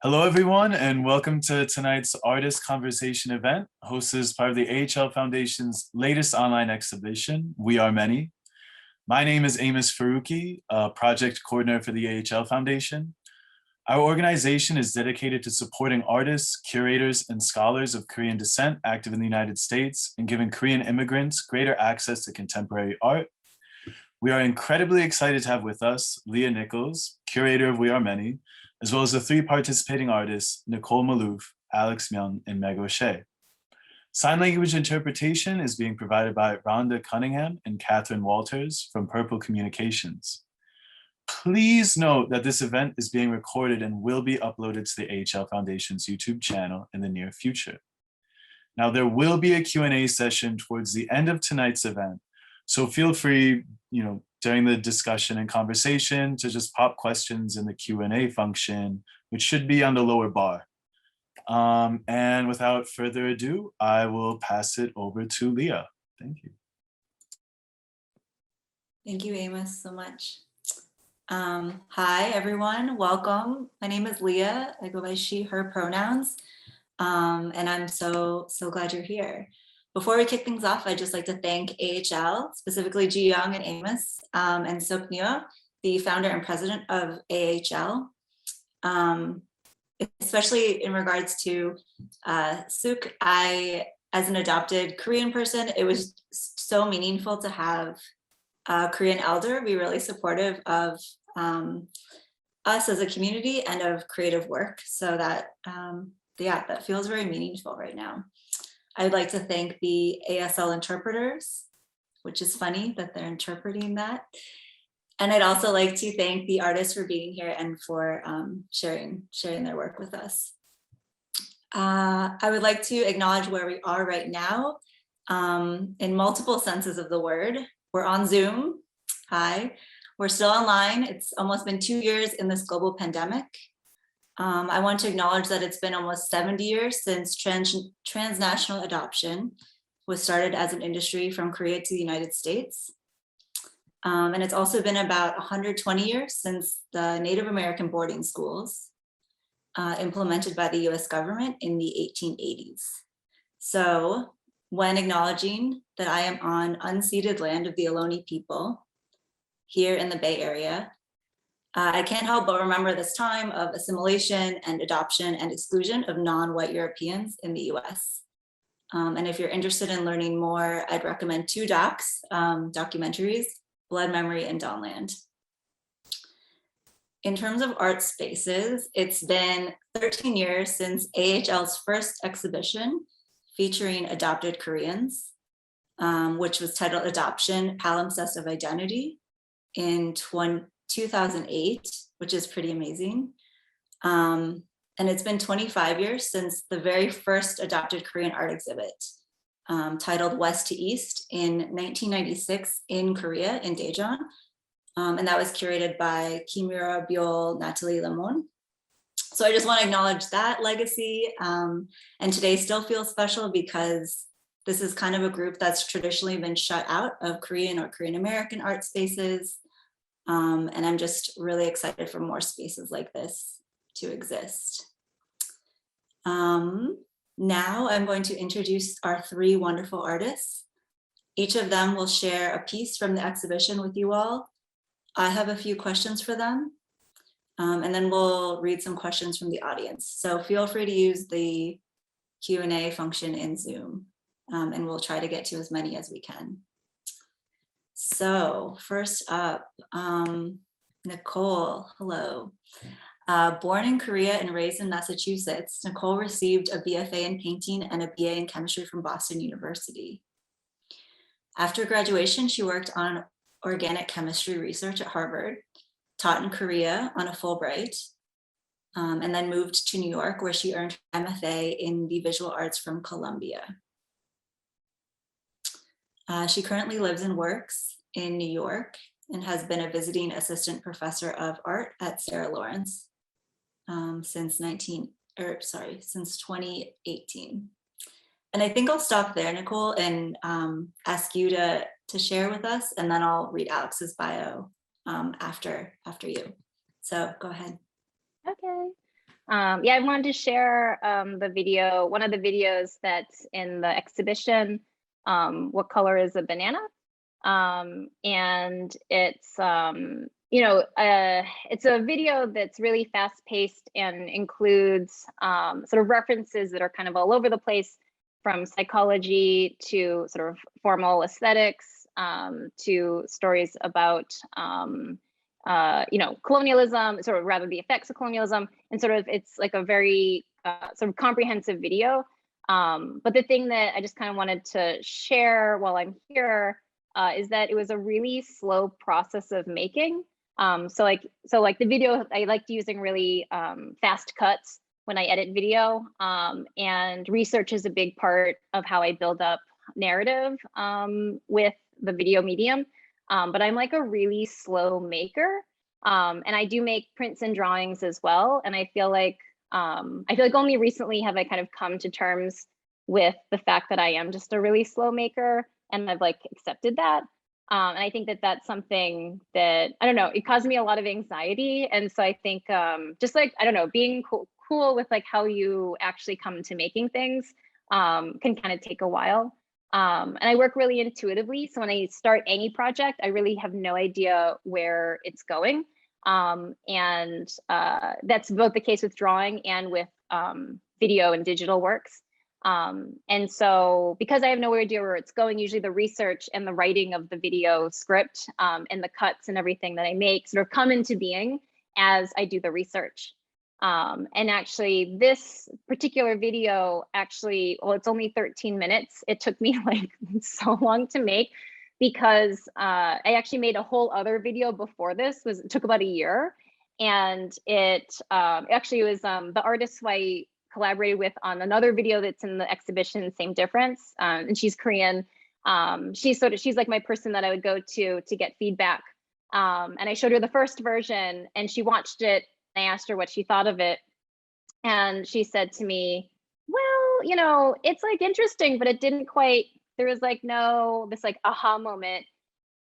Hello, everyone, and welcome to tonight's Artist Conversation event, hosted as part of the AHL Foundation's latest online exhibition, We Are Many. My name is Amos Faruqi, project coordinator for the AHL Foundation. Our organization is dedicated to supporting artists, curators, and scholars of Korean descent active in the United States and giving Korean immigrants greater access to contemporary art. We are incredibly excited to have with us Leah Nichols, curator of We Are Many, as well as the three participating artists, Nicole Maloof, Alex Myung, and Meg O'Shea. Sign language interpretation is being provided by Rhonda Cunningham and Catherine Walters from Purple Communications. Please note that this event is being recorded and will be uploaded to the AHL Foundation's YouTube channel in the near future. Now, there will be a Q&A session towards the end of tonight's event, so feel free, during the discussion and conversation to just pop questions in the Q&A function, which should be on the lower bar. And without further ado, I will pass it over to Leah. Thank you. Thank you, Amos, so much. Hi, everyone. Welcome. My name is Leah. I go by she, her pronouns. And I'm so glad you're here. Before we kick things off, I'd just like to thank AHL, specifically Ji-young and Amos, and Suk-nyo, the founder and president of AHL, especially in regards to Suk. As an adopted Korean person, it was so meaningful to have a Korean elder be really supportive of us as a community and of creative work. So that, that feels very meaningful right now. I'd like to thank the ASL interpreters, which is funny that they're interpreting that. And I'd also like to thank the artists for being here and for sharing their work with us. I would like to acknowledge where we are right now in multiple senses of the word. We're on Zoom. Hi. We're still online. It's almost been 2 years in this global pandemic. I want to acknowledge that it's been almost 70 years since transnational adoption was started as an industry from Korea to the United States. And it's also been about 120 years since the Native American boarding schools implemented by the US government in the 1880s. So when acknowledging that I am on unceded land of the Ohlone people here in the Bay Area, I can't help but remember this time of assimilation and adoption and exclusion of non-white Europeans in the US. And if you're interested in learning more, I'd recommend two documentaries, Blood Memory and Dawnland. In terms of art spaces, it's been 13 years since AHL's first exhibition featuring adopted Koreans, which was titled Adoption, Palimpsest of Identity in 2008, which is pretty amazing. And it's been 25 years since the very first adopted Korean art exhibit titled West to East in 1996 in Korea, in Daejeon. And that was curated by Kimura Byul, Natalie Lemon. So I just want to acknowledge that legacy. And today still feels special because this is kind of a group that's traditionally been shut out of Korean or Korean American art spaces. And I'm just really excited for more spaces like this to exist. Now I'm going to introduce our three wonderful artists. Each of them will share a piece from the exhibition with you all. I have a few questions for them, and then we'll read some questions from the audience. So feel free to use the Q&A function in Zoom, and we'll try to get to as many as we can. So first up, Nicole, hello. Born in Korea and raised in Massachusetts, Nicole received a BFA in painting and a BA in chemistry from Boston University. After graduation, she worked on organic chemistry research at Harvard, taught in Korea on a Fulbright, and then moved to New York, where she earned her MFA in the visual arts from Columbia. She currently lives and works in New York and has been a visiting assistant professor of art at Sarah Lawrence since 2018. And I think I'll stop there, Nicole, and ask you to share with us, and then I'll read Alex's bio after you. So go ahead. Okay. Yeah, I wanted to share the video, one of the videos that's in the exhibition, What Color is a Banana? And it's, it's a video that's really fast paced and includes sort of references that are kind of all over the place, from psychology to sort of formal aesthetics, to stories about colonialism, sort of rather the effects of colonialism, and sort of it's like a very sort of comprehensive video. But the thing that I just kind of wanted to share while I'm here is that it was a really slow process of making. So like the video, I liked using really fast cuts when I edit video, and research is a big part of how I build up narrative with the video medium. But I'm like a really slow maker, and I do make prints and drawings as well. And I feel like only recently have I kind of come to terms with the fact that I am just a really slow maker, and I've like accepted that. And I think that that's something that, I don't know, it caused me a lot of anxiety. And so I think just like, I don't know, being cool with like how you actually come to making things can kind of take a while. And I work really intuitively. So when I start any project, I really have no idea where it's going. And that's both the case with drawing and with video and digital works. And so because I have no idea where it's going, usually the research and the writing of the video script and the cuts and everything that I make sort of come into being as I do the research. And actually this particular video well, it's only 13 minutes. It took me like so long to make because I actually made a whole other video before this. It took about a year. And it actually was the artist who I collaborated with on another video that's in the exhibition, Same Difference. And she's Korean. She's like my person that I would go to get feedback. And I showed her the first version and she watched it. I asked her what she thought of it. And she said to me, well, it's like interesting, but it didn't quite, there was like this like aha moment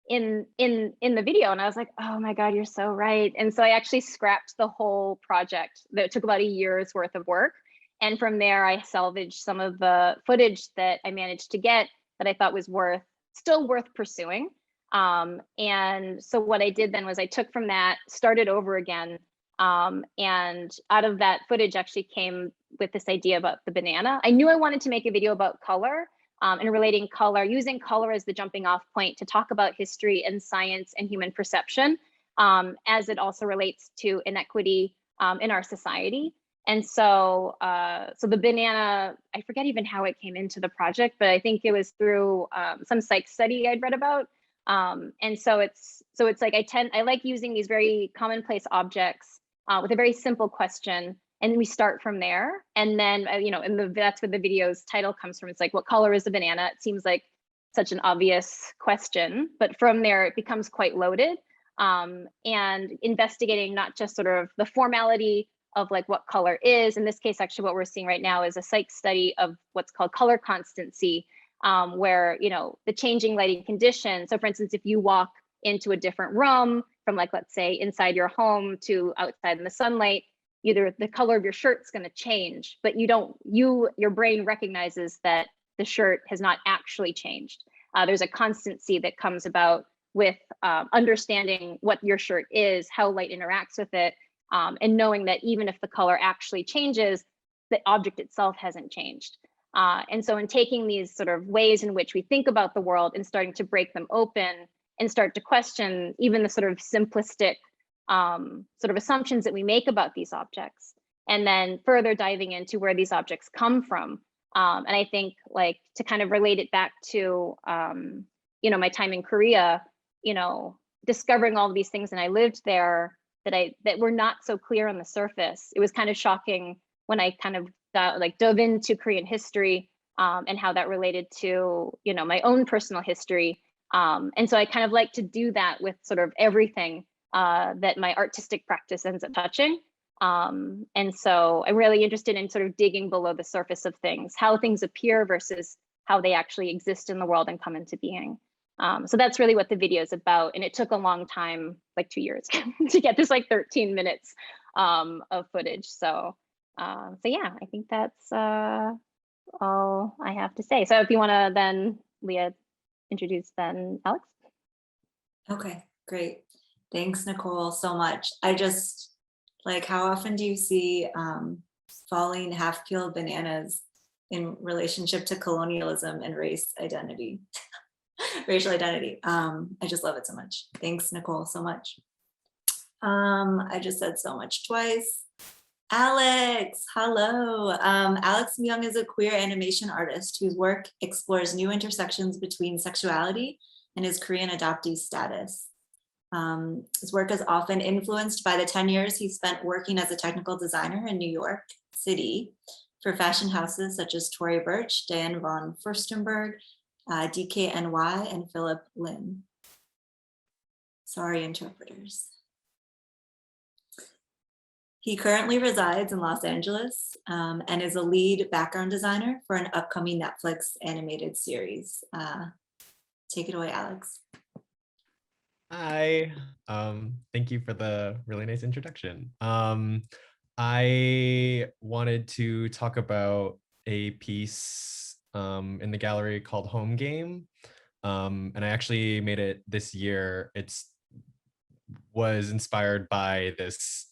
in the video. And I was like, oh my God, you're so right. And so I actually scrapped the whole project. That took about a year's worth of work. And from there, I salvaged some of the footage that I managed to get that I thought was still worth pursuing. And so what I did then was I took from that, started over again. And out of that footage actually came with this idea about the banana. I knew I wanted to make a video about color and relating color, using color as the jumping off point to talk about history and science and human perception, as it also relates to inequity in our society. And so, the banana, I forget even how it came into the project, but I think it was through some psych study I'd read about. And so it's like I like using these very commonplace objects with a very simple question, and we start from there. And then, that's where the video's title comes from. It's like, what color is a banana? It seems like such an obvious question, but from there it becomes quite loaded, and investigating not just sort of the formality of like what color is. In this case, actually, what we're seeing right now is a psych study of what's called color constancy, where, the changing lighting conditions. So for instance, if you walk into a different room from like, let's say inside your home to outside in the sunlight, either the color of your shirt's going to change, but your brain recognizes that the shirt has not actually changed. There's a constancy that comes about with understanding what your shirt is, how light interacts with it, and knowing that even if the color actually changes, the object itself hasn't changed. And so in taking these sort of ways in which we think about the world and starting to break them open and start to question even the sort of simplistic sort of assumptions that we make about these objects, and then further diving into where these objects come from. And I think like to kind of relate it back to, my time in Korea, discovering all of these things, and I lived there that were not so clear on the surface. It was kind of shocking when I kind of dove into Korean history and how that related to, my own personal history. And so I kind of like to do that with sort of everything that my artistic practice ends up touching. And so I'm really interested in sort of digging below the surface of things, how things appear versus how they actually exist in the world and come into being. So that's really what the video is about. And it took a long time, like 2 years, to get this like 13 minutes of footage. So So yeah, I think that's all I have to say. So if you want to then, Leah, introduce then Alex. Okay, great. Thanks, Nicole, so much. I just, like, how often do you see falling half-peeled bananas in relationship to colonialism and race identity, racial identity? I just love it so much. Thanks, Nicole, so much. I just said so much twice. Alex, hello. Alex Myung is a queer animation artist whose work explores new intersections between sexuality and his Korean adoptee status. His work is often influenced by the 10 years he spent working as a technical designer in New York City for fashion houses such as Tory Burch, Diane von Furstenberg, DKNY, and Philip Lynn. Sorry, interpreters. He currently resides in Los Angeles and is a lead background designer for an upcoming Netflix animated series. Take it away, Alex. Hi, thank you for the really nice introduction. I wanted to talk about a piece in the gallery called Home Game. And I actually made it this year. Was inspired by this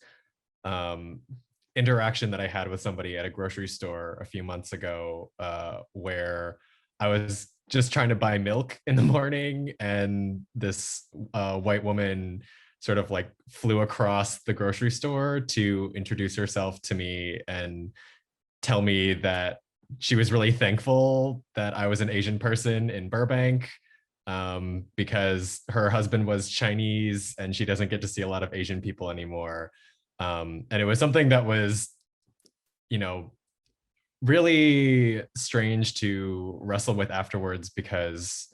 interaction that I had with somebody at a grocery store a few months ago, where I was just trying to buy milk in the morning, and this white woman sort of like flew across the grocery store to introduce herself to me and tell me that she was really thankful that I was an Asian person in Burbank, because her husband was Chinese and she doesn't get to see a lot of Asian people anymore. And it was something that was, really strange to wrestle with afterwards, because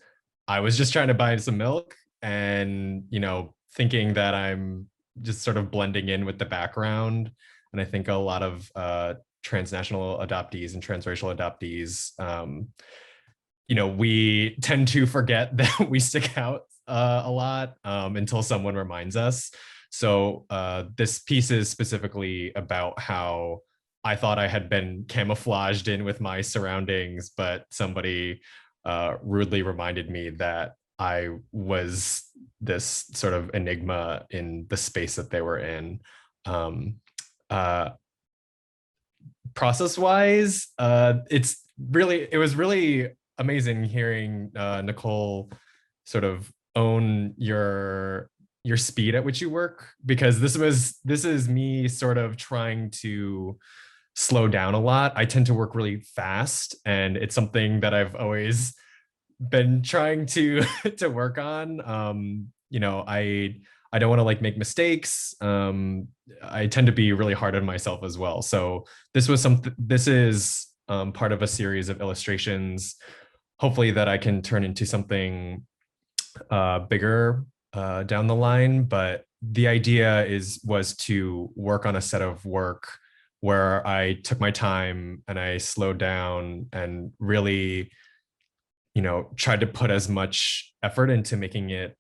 I was just trying to buy some milk and, thinking that I'm just sort of blending in with the background. And I think a lot of transnational adoptees and transracial adoptees, we tend to forget that we stick out a lot until someone reminds us. So this piece is specifically about how I thought I had been camouflaged in with my surroundings, but somebody rudely reminded me that I was this sort of enigma in the space that they were in. Process-wise, it was really amazing hearing Nicole sort of own your speed at which you work, because this is me sort of trying to slow down a lot. I tend to work really fast, and it's something that I've always been trying to to work on. I don't want to like make mistakes. I tend to be really hard on myself as well. So this is part of a series of illustrations, hopefully that I can turn into something bigger down the line. But the idea was to work on a set of work where I took my time and I slowed down and really, tried to put as much effort into making it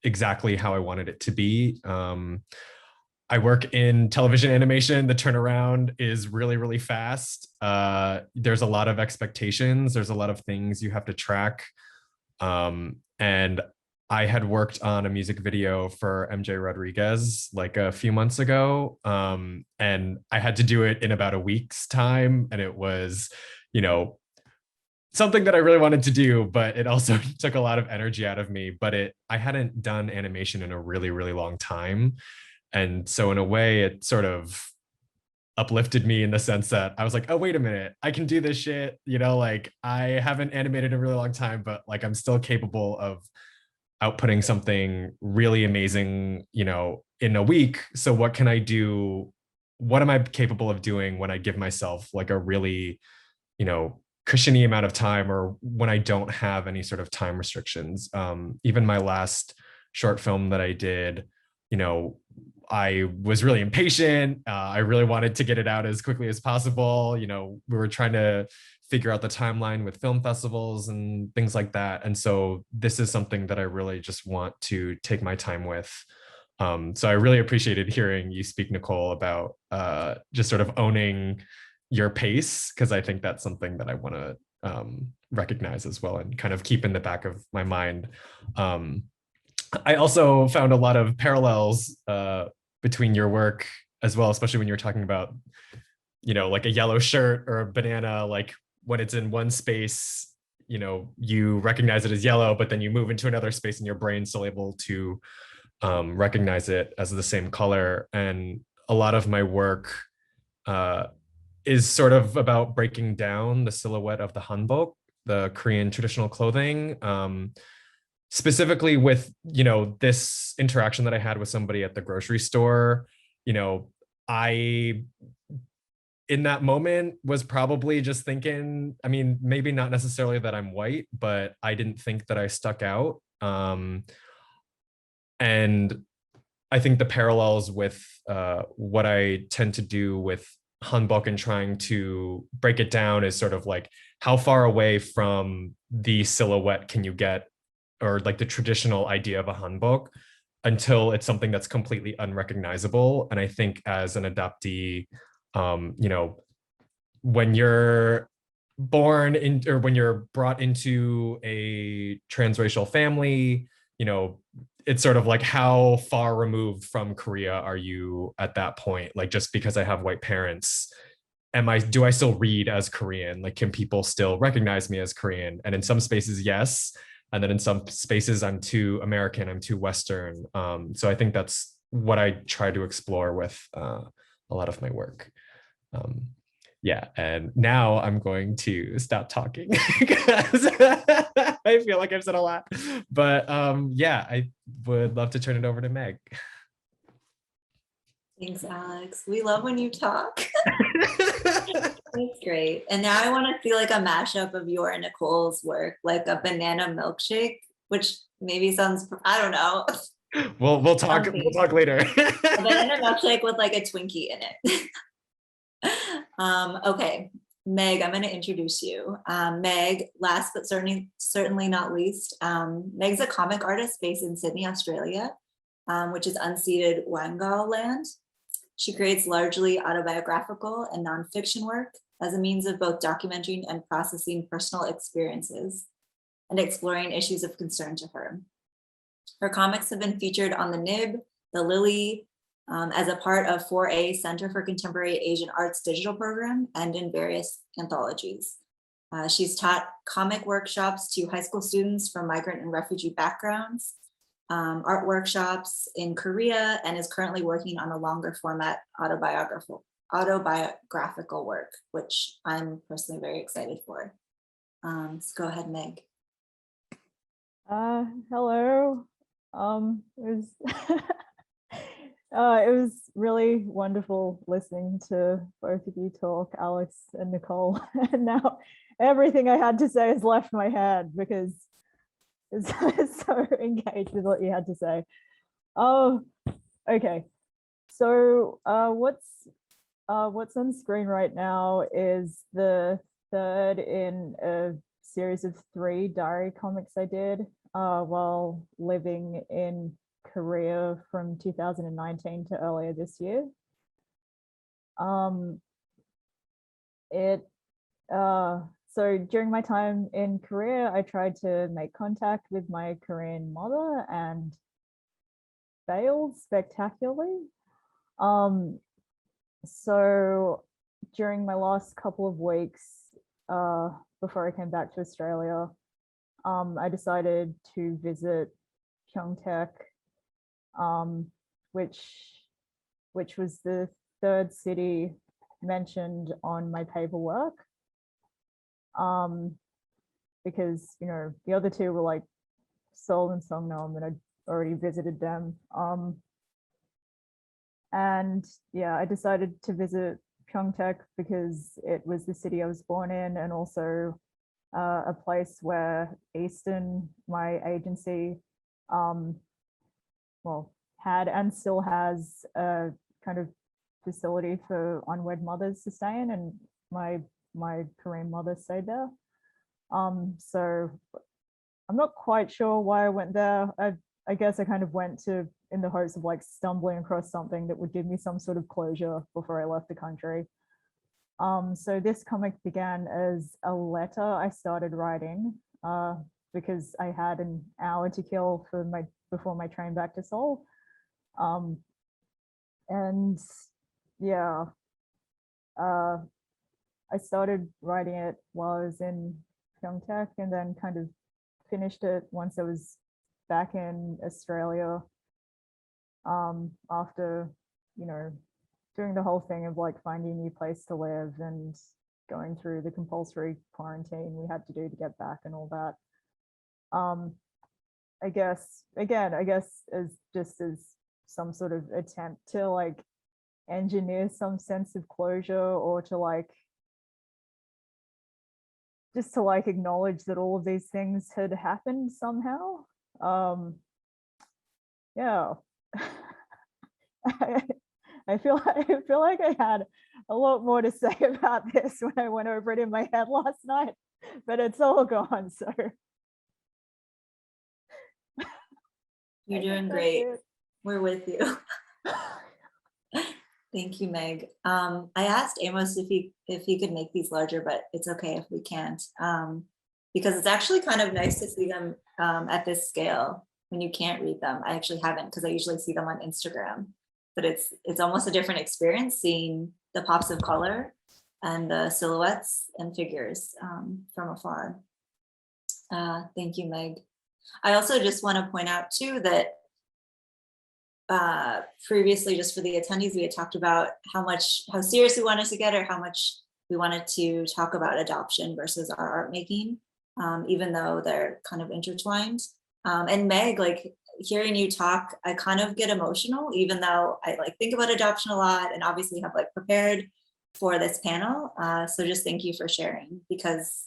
exactly how I wanted it to be. I work in television animation. The turnaround is really, really fast. There's a lot of expectations. There's a lot of things you have to track. And I had worked on a music video for MJ Rodriguez like a few months ago. And I had to do it in about a week's time. And it was, something that I really wanted to do, but it also took a lot of energy out of me. But I hadn't done animation in a really, really long time. And so in a way, it sort of uplifted me in the sense that I was like, oh, wait a minute, I can do this shit. Like I haven't animated in a really long time, but like I'm still capable of outputting something really amazing, in a week. So what can I do? What am I capable of doing when I give myself like a really, cushiony amount of time, or when I don't have any sort of time restrictions? Even my last short film that I did, I was really impatient. I really wanted to get it out as quickly as possible. We were trying to figure out the timeline with film festivals and things like that. And so this is something that I really just want to take my time with. So I really appreciated hearing you speak, Nicole, about just sort of owning your pace, because I think that's something that I want to recognize as well and kind of keep in the back of my mind. I also found a lot of parallels between your work as well, especially when you're talking about, you know, like a yellow shirt or a banana, like when it's in one space, you know, you recognize it as yellow, but then you move into another space and your brain's still able to recognize it as the same color. And a lot of my work is sort of about breaking down the silhouette of the hanbok, the Korean traditional clothing, specifically with, you know, this interaction that I had with somebody at the grocery store. You know, I, in that moment, was probably just thinking, I mean, maybe not necessarily that I'm white, but I didn't think that I stuck out. And I think the parallels with what I tend to do with hanbok and trying to break it down is sort of like, how far away from the silhouette can you get, or like the traditional idea of a hanbok, until it's something that's completely unrecognizable. And I think as an adoptee, you know, when you're born in, or when you're brought into a transracial family, you know, it's sort of like, how far removed from Korea are you at that point? Like, just because I have white parents, do I still read as Korean? Like, can people still recognize me as Korean? And in some spaces, yes. And then in some spaces, I'm too American, I'm too Western. So I think that's what I try to explore with a lot of my work. Yeah, and now I'm going to stop talking because I feel like I've said a lot. But yeah, I would love to turn it over to Meg. Thanks, Alex. We love when you talk. That's great. And now I want to feel like a mashup of your and Nicole's work, like a banana milkshake, which maybe sounds, I don't know. We'll talk later. A banana milkshake with like a Twinkie in it. Okay, Meg, I'm going to introduce you. Meg, last but certainly not least, Meg's a comic artist based in Sydney, Australia, which is unceded Wangal land. She creates largely autobiographical and nonfiction work as a means of both documenting and processing personal experiences and exploring issues of concern to her. Her comics have been featured on the Nib, the Lily, as a part of 4A Center for Contemporary Asian Arts digital program, and in various anthologies. She's taught comic workshops to high school students from migrant and refugee backgrounds, art workshops in Korea, and is currently working on a longer format autobiographical work, which I'm personally very excited for. So go ahead, Meg. Hello. It was really wonderful listening to both of you talk, Alex and Nicole. And now everything I had to say has left my head because it's so engaged with what you had to say. Oh, okay. So what's on screen right now is the third in a series of 3 diary comics I did while living in Korea from 2019 to earlier this year. So during my time in Korea, I tried to make contact with my Korean mother and failed spectacularly. So during my last couple of weeks before I came back to Australia, I decided to visit Pyeongtaek, which was the 3rd city mentioned on my paperwork, because, you know, the other 2 were like Seoul and Songnam, and I'd already visited them. And yeah, I decided to visit Pyeongtaek because it was the city I was born in, and also a place where Easton, my agency, well, had and still has a kind of facility for unwed mothers to stay in, and my Korean mother stayed there. So I'm not quite sure why I went there. I guess I kind of went to in the hopes of like stumbling across something that would give me some sort of closure before I left the country. So this comic began as a letter I started writing because I had an hour to kill before my train back to Seoul. And yeah, I started writing it while I was in film tech, and then kind of finished it once I was back in Australia, after, you know, doing the whole thing of like finding a new place to live and going through the compulsory quarantine we had to do to get back and all that. I guess as just as some sort of attempt to like engineer some sense of closure, or to like just to like acknowledge that all of these things had happened somehow. Yeah. I feel like I had a lot more to say about this when I went over it in my head last night, but it's all gone. So You're doing great. We're with you. Thank you, Meg. I asked Amos if he could make these larger, but it's okay if we can't, because it's actually kind of nice to see them at this scale when you can't read them. I actually haven't, because I usually see them on Instagram, but it's almost a different experience seeing the pops of color and the silhouettes and figures from afar. Thank you, Meg. I also just want to point out too that previously, just for the attendees, we had talked about how serious we wanted to get, or how much we wanted to talk about adoption versus our art making, even though they're kind of intertwined. And Meg, like hearing you talk, I kind of get emotional, even though I like think about adoption a lot and obviously have like prepared for this panel. So just thank you for sharing, because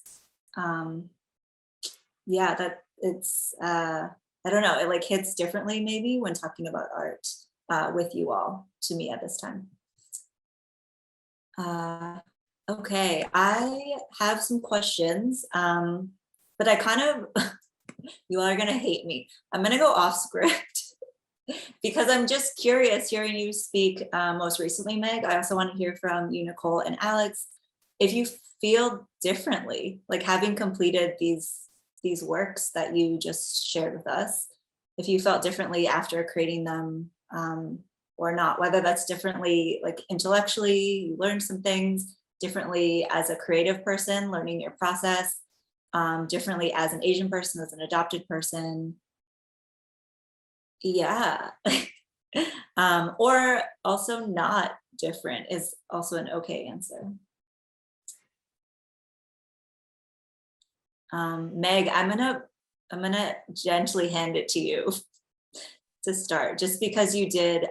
yeah, that it's, I don't know, it like hits differently maybe when talking about art with you all, to me at this time. Okay, I have some questions, but I kind of, you all are gonna hate me. I'm gonna go off script because I'm just curious hearing you speak most recently, Meg. I also want to hear from you, Nicole and Alex, if you feel differently, like having completed these works that you just shared with us, if you felt differently after creating them or not, whether that's differently like intellectually, you learned some things differently as a creative person, learning your process, differently as an Asian person, as an adopted person. Yeah. Or also not different is also an okay answer. Meg, I'm gonna gently hand it to you to start, just because you did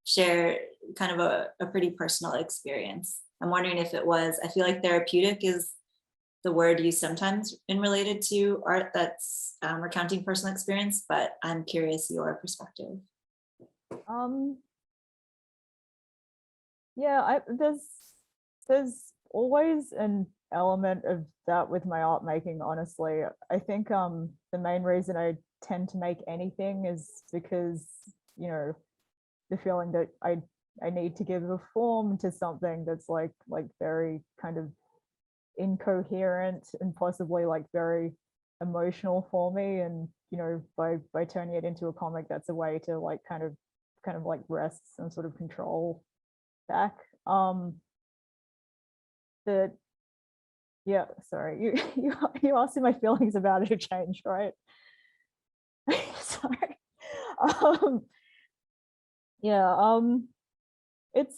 share kind of a pretty personal experience. I'm wondering if it was, I feel like therapeutic is the word used sometimes in related to art that's recounting personal experience, but I'm curious your perspective. Yeah, there's always an element of that with my art making, honestly. I think the main reason I tend to make anything is because, you know, the feeling that I need to give a form to something that's like very kind of incoherent and possibly like very emotional for me, and you know, by turning it into a comic, that's a way to like kind of like wrest some sort of control back. That yeah, sorry, you asked me my feelings about it have changed, right? Sorry. Yeah, it's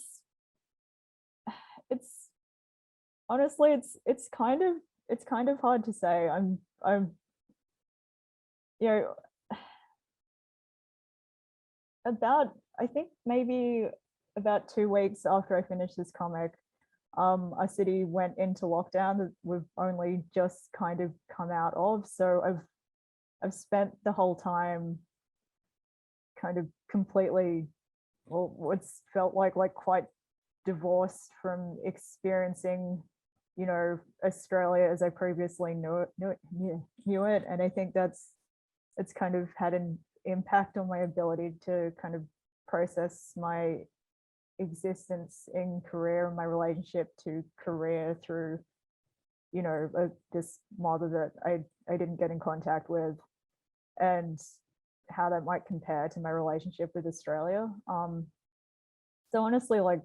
honestly it's kind of hard to say. I'm you know, I think maybe about 2 weeks after I finished this comic, our city went into lockdown that we've only just kind of come out of. So I've spent the whole time kind of completely, well, what's felt like quite divorced from experiencing, you know, Australia as I previously knew it. And I think it's kind of had an impact on my ability to kind of process my existence in Korea and my relationship to Korea through, you know, this mother that I didn't get in contact with, and how that might compare to my relationship with Australia. So honestly, like,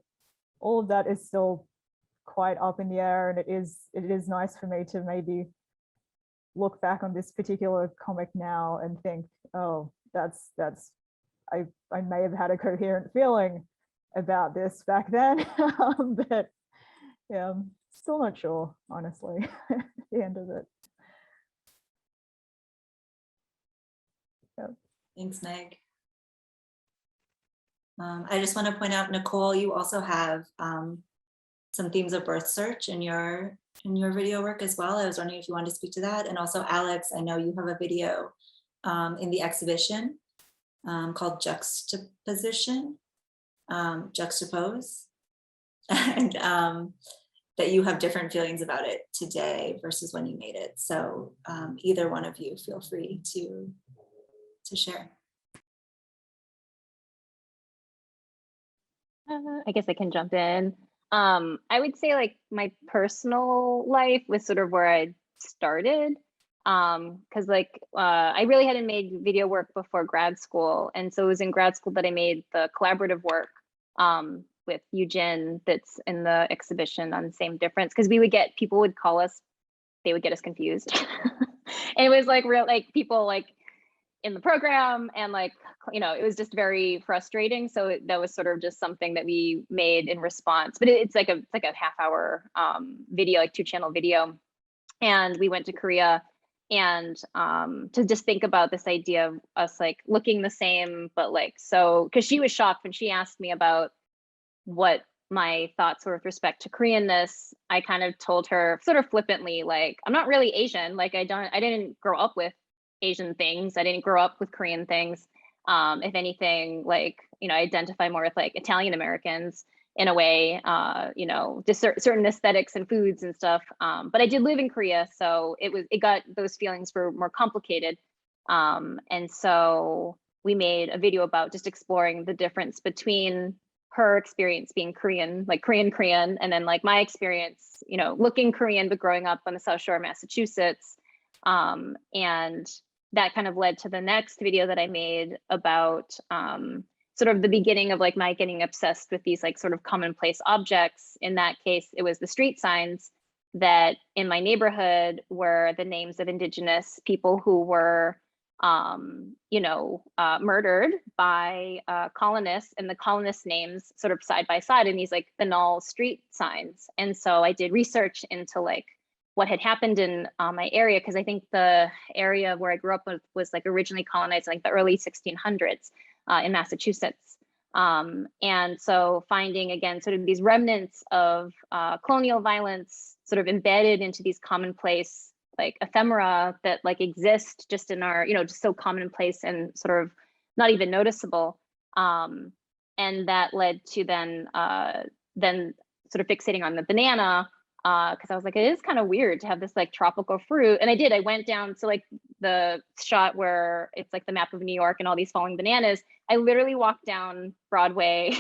all of that is still quite up in the air, and it is nice for me to maybe look back on this particular comic now and think, oh, that's I may have had a coherent feeling about this back then, but yeah, I'm still not sure, honestly, at the end of it. Yeah. Thanks, Meg. I just want to point out, Nicole, you also have some themes of birth search in your video work as well. I was wondering if you wanted to speak to that. And also, Alex, I know you have a video in the exhibition called Juxtaposition, Juxtapose, and that you have different feelings about it today versus when you made it. So either one of you, feel free to share. I guess I can jump in. I would say like my personal life was sort of where I started, because like I really hadn't made video work before grad school, and so it was in grad school that I made the collaborative work with Eugene that's in the exhibition on Same Difference, because people would call us, they would get us confused. And it was like real, like people like in the program, and like, you know, it was just very frustrating. So that was sort of just something that we made in response, but it's like a half-hour video, like 2-channel video. And we went to Korea, and to just think about this idea of us like looking the same, but like, so, because she was shocked when she asked me about what my thoughts were with respect to Koreanness. I kind of told her sort of flippantly, like, I'm not really Asian. Like I didn't grow up with Asian things. I didn't grow up with Korean things. If anything, like, you know, I identify more with like Italian Americans in a way, you know, just certain aesthetics and foods and stuff. But I did live in Korea, so it got, those feelings were more complicated. And so we made a video about just exploring the difference between her experience being Korean, like Korean, and then like my experience, you know, looking Korean, but growing up on the South Shore of Massachusetts. And that kind of led to the next video that I made about sort of the beginning of like my getting obsessed with these like sort of commonplace objects. In that case, it was the street signs that in my neighborhood were the names of Indigenous people who were, you know, murdered by colonists, and the colonists' names sort of side by side in these like banal street signs. And so I did research into like what had happened in my area, because I think the area where I grew up was like originally colonized in like the early 1600s in Massachusetts. And so finding again sort of these remnants of colonial violence sort of embedded into these commonplace like ephemera that like exist just in our, you know, just so commonplace and sort of not even noticeable. And that led to then sort of fixating on the banana, because I was like, it is kind of weird to have this like tropical fruit. And I went down to like the shot where it's like the map of New York and all these falling bananas. I literally walked down Broadway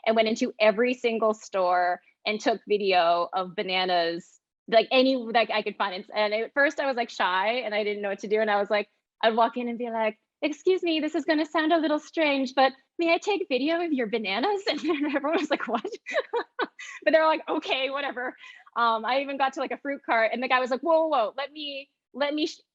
and went into every single store and took video of bananas, like any like I could find. And at first I was like shy and I didn't know what to do. And I was like, I'd walk in and be like, excuse me, this is going to sound a little strange, but may I take video of your bananas? And everyone was like, what? But they're like, okay, whatever. I even got to like a fruit cart, and the guy was like, whoa, let me,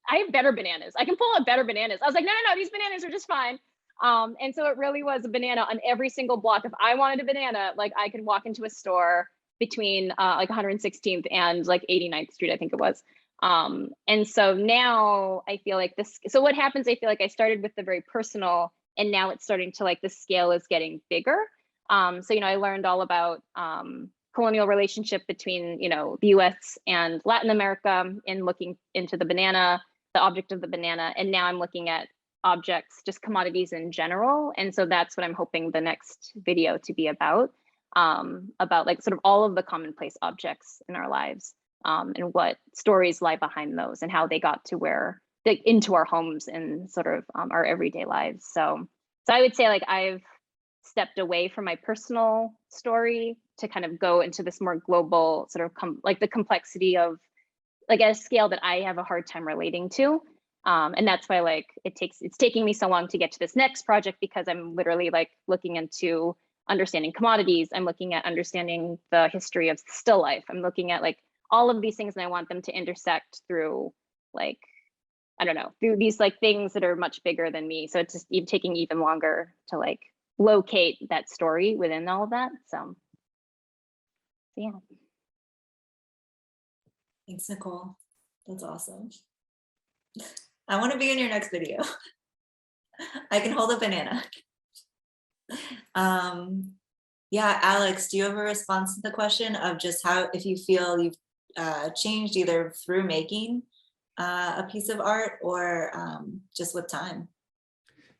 I have better bananas. I can pull out better bananas. I was like, no, these bananas are just fine. And so it really was a banana on every single block. If I wanted a banana, like I could walk into a store between like 116th and like 89th Street, I think it was. And so now I feel like this, so what happens, I feel like I started with the very personal, and now it's starting to like, the scale is getting bigger. So, you know, I learned all about colonial relationship between, you know, the US and Latin America in looking into the banana, the object of the banana. And now I'm looking at objects, just commodities in general. And so that's what I'm hoping the next video to be about like sort of all of the commonplace objects in our lives, and what stories lie behind those and how they got to where into our homes and sort of our everyday lives. So I would say like I've stepped away from my personal story to kind of go into this more global sort of like the complexity of like at a scale that I have a hard time relating to. And that's why like it's taking me so long to get to this next project, because I'm literally like looking into understanding commodities. I'm looking at understanding the history of still life. I'm looking at like all of these things, and I want them to intersect through like, I don't know, through these like things that are much bigger than me. So it's just taking even longer to like locate that story within all of that. So yeah. Thanks, Nicole. That's awesome. I want to be in your next video. I can hold a banana. Yeah, Alex, do you have a response to the question of just how, if you feel you've changed either through making a piece of art or just with time?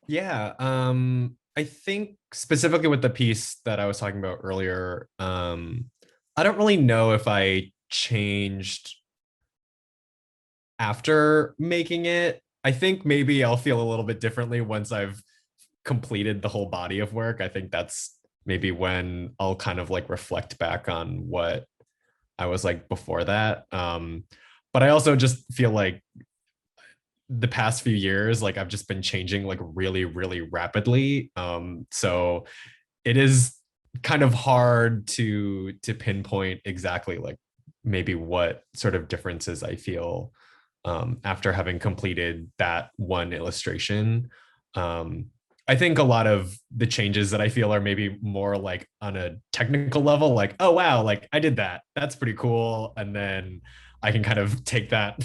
Yeah, I think specifically with the piece that I was talking about earlier, I don't really know if I changed after making it. I think maybe I'll feel a little bit differently once I've completed the whole body of work. I think that's maybe when I'll kind of like reflect back on what I was like before that. But I also just feel like the past few years, like I've just been changing like really, really rapidly. So it is kind of hard to pinpoint exactly like maybe what sort of differences I feel after having completed that one illustration. I think a lot of the changes that I feel are maybe more like on a technical level, like, oh, wow, like I did that. That's pretty cool. And then I can kind of take that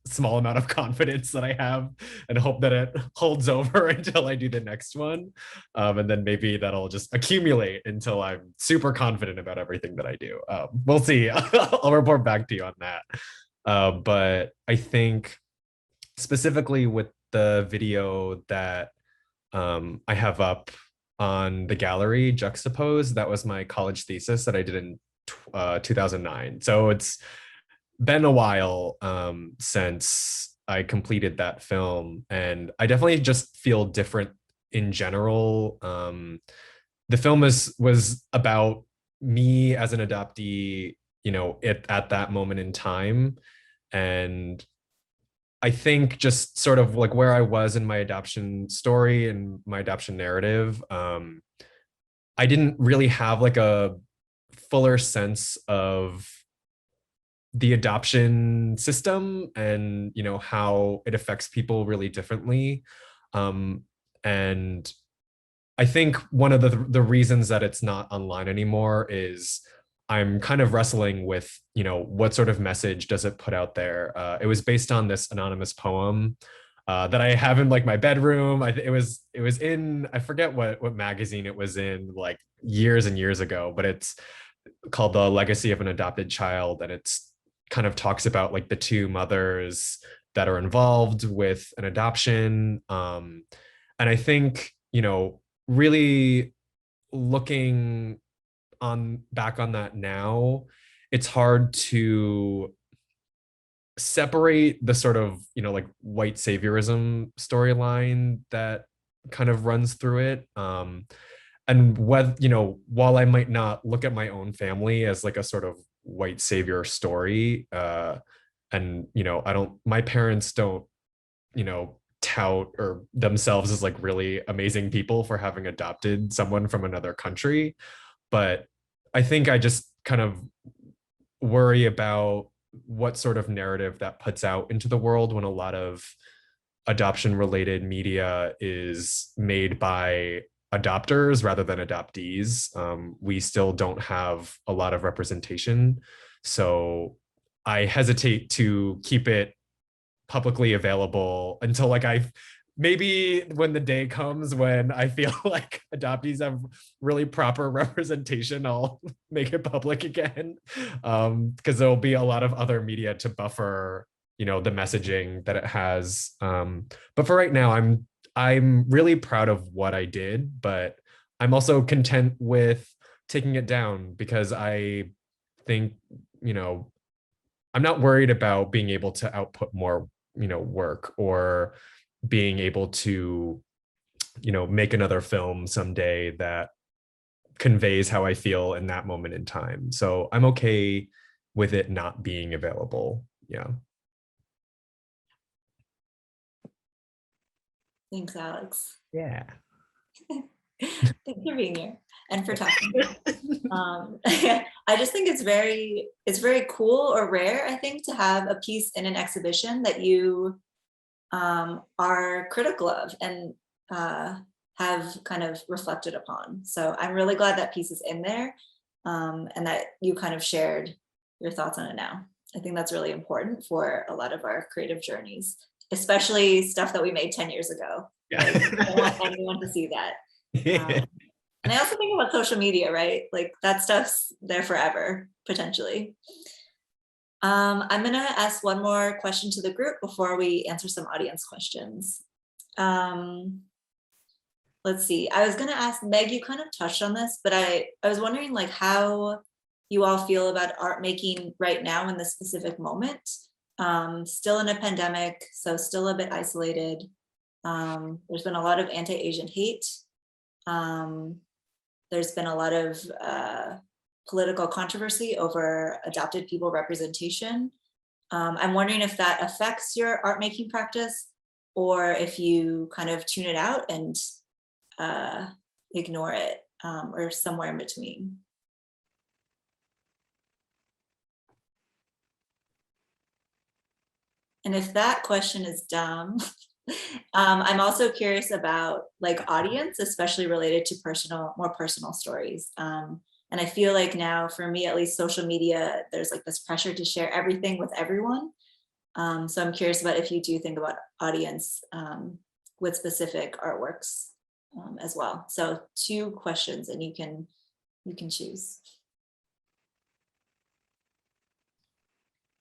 small amount of confidence that I have and hope that it holds over until I do the next one. And then maybe that'll just accumulate until I'm super confident about everything that I do. We'll see. I'll report back to you on that. But I think specifically with the video that I have up on the gallery, Juxtapose, that was my college thesis that I did in 2009. So it's been a while since I completed that film, and I definitely just feel different in general. The film was about me as an adoptee, you know, at that moment in time. And I think just sort of like where I was in my adoption story and my adoption narrative, I didn't really have like a fuller sense of the adoption system and, you know, how it affects people really differently. And I think one of the reasons that it's not online anymore is I'm kind of wrestling with, you know, what sort of message does it put out there? It was based on this anonymous poem that I have in like my bedroom. It was in, I forget what magazine it was in, like years and years ago, but it's called The Legacy of an Adopted Child, and it's kind of talks about like the two mothers that are involved with an adoption. And I think, you know, really looking back on that now, it's hard to separate the sort of, you know, like white saviorism storyline that kind of runs through it. And whether, you know, while I might not look at my own family as like a sort of white savior story, and, you know, my parents don't, you know, tout or themselves as like really amazing people for having adopted someone from another country. But I think I just kind of worry about what sort of narrative that puts out into the world when a lot of adoption related media is made by adopters rather than adoptees. We still don't have a lot of representation. So I hesitate to keep it publicly available until like maybe when the day comes when I feel like adoptees have really proper representation, I'll make it public again. Because there'll be a lot of other media to buffer, you know, the messaging that it has. But for right now, I'm really proud of what I did, but I'm also content with taking it down because I think, you know, I'm not worried about being able to output more work, or being able to, make another film someday that conveys how I feel in that moment in time. So I'm okay with it not being available. Yeah. Thanks, Alex. Yeah. Thanks for being here and for talking. I just think it's very cool or rare, I think, to have a piece in an exhibition that you are critical of and have kind of reflected upon. So I'm really glad that piece is in there, and that you kind of shared your thoughts on it now. I think that's really important for a lot of our creative journeys, especially stuff that we made 10 years ago. Yeah. Like, I don't want anyone to see that. And I also think about social media, right? Like that stuff's there forever, potentially. I'm gonna ask one more question to the group before we answer some audience questions. Let's see, I was gonna ask Meg, you kind of touched on this, but I was wondering like how you all feel about art making right now in this specific moment. Still in a pandemic, so still a bit isolated. There's been a lot of anti-Asian hate. There's been a lot of political controversy over adopted people representation. I'm wondering if that affects your art making practice, or if you kind of tune it out and ignore it, or somewhere in between. And if that question is dumb, I'm also curious about like audience, especially related to more personal stories. And I feel like now, for me at least, social media, there's like this pressure to share everything with everyone. So I'm curious about if you do think about audience with specific artworks as well. So 2 questions, and you can choose.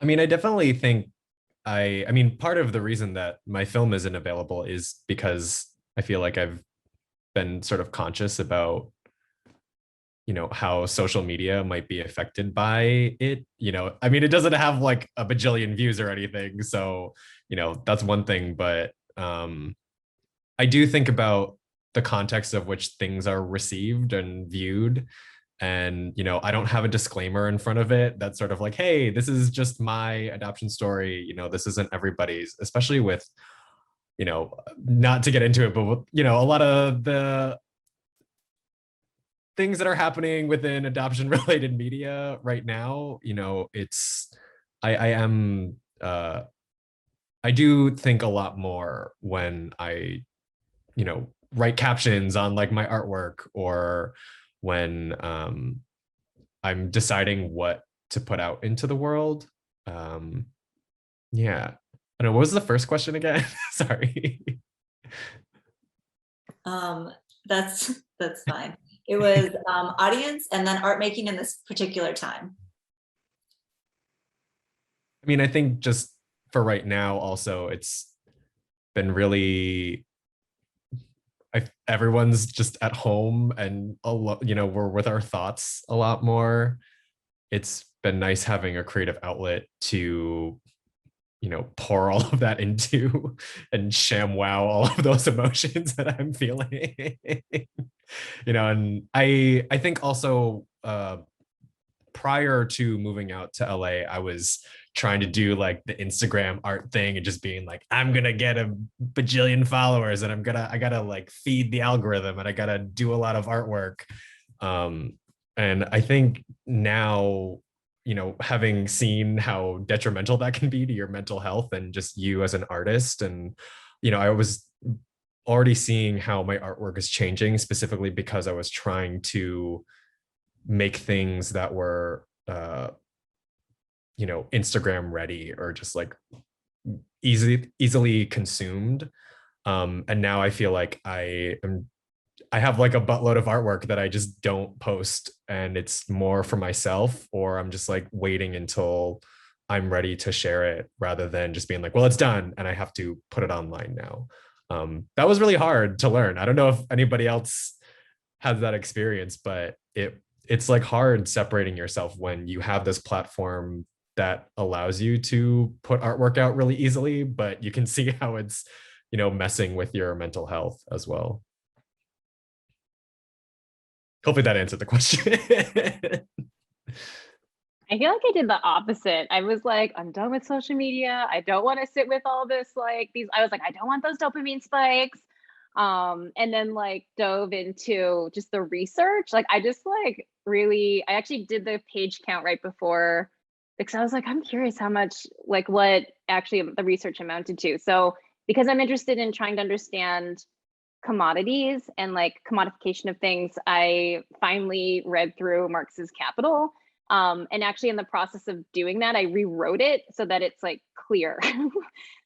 I mean, I definitely think I mean, part of the reason that my film isn't available is because I feel like I've been sort of conscious about, how social media might be affected by it. I mean, it doesn't have like a bajillion views or anything. So, that's one thing. But I do think about the context of which things are received and viewed. And, I don't have a disclaimer in front of it that's sort of like, hey, this is just my adoption story. This isn't everybody's, especially with, not to get into it, but, a lot of the things that are happening within adoption related media right now, I do think a lot more when I, write captions on like my artwork, or when I'm deciding what to put out into the world. Yeah. I don't know, what was the first question again? Sorry. That's fine. It was audience and then art making in this particular time. I mean, I think just for right now, also, it's been really, everyone's just at home and we're with our thoughts a lot more. It's been nice having a creative outlet to pour all of that into and ShamWow all of those emotions that I'm feeling. And I think also prior to moving out to LA, I was trying to do like the Instagram art thing and just being like, I'm gonna get a bajillion followers and I gotta like feed the algorithm and I gotta do a lot of artwork. And I think now, having seen how detrimental that can be to your mental health and just you as an artist, and I was already seeing how my artwork is changing, specifically because I was trying to make things that were Instagram ready, or just like easily consumed. And now I feel like I have like a buttload of artwork that I just don't post, and it's more for myself, or I'm just like waiting until I'm ready to share it, rather than just being like, well, it's done and I have to put it online now. That was really hard to learn. I don't know if anybody else has that experience, but it's like hard separating yourself when you have this platform that allows you to put artwork out really easily, but you can see how it's, you know, messing with your mental health as well. Hopefully that answered the question. I feel like I did the opposite. I was like, I'm done with social media. I don't want to sit with all this, like I was like, I don't want those dopamine spikes. And then like dove into just the research. Like I just like really, I actually did the page count right before, because I was like, I'm curious how much, like what actually the research amounted to. So because I'm interested in trying to understand commodities and like commodification of things, I finally read through Marx's Capital. And actually in the process of doing that, I rewrote it so that it's like clear.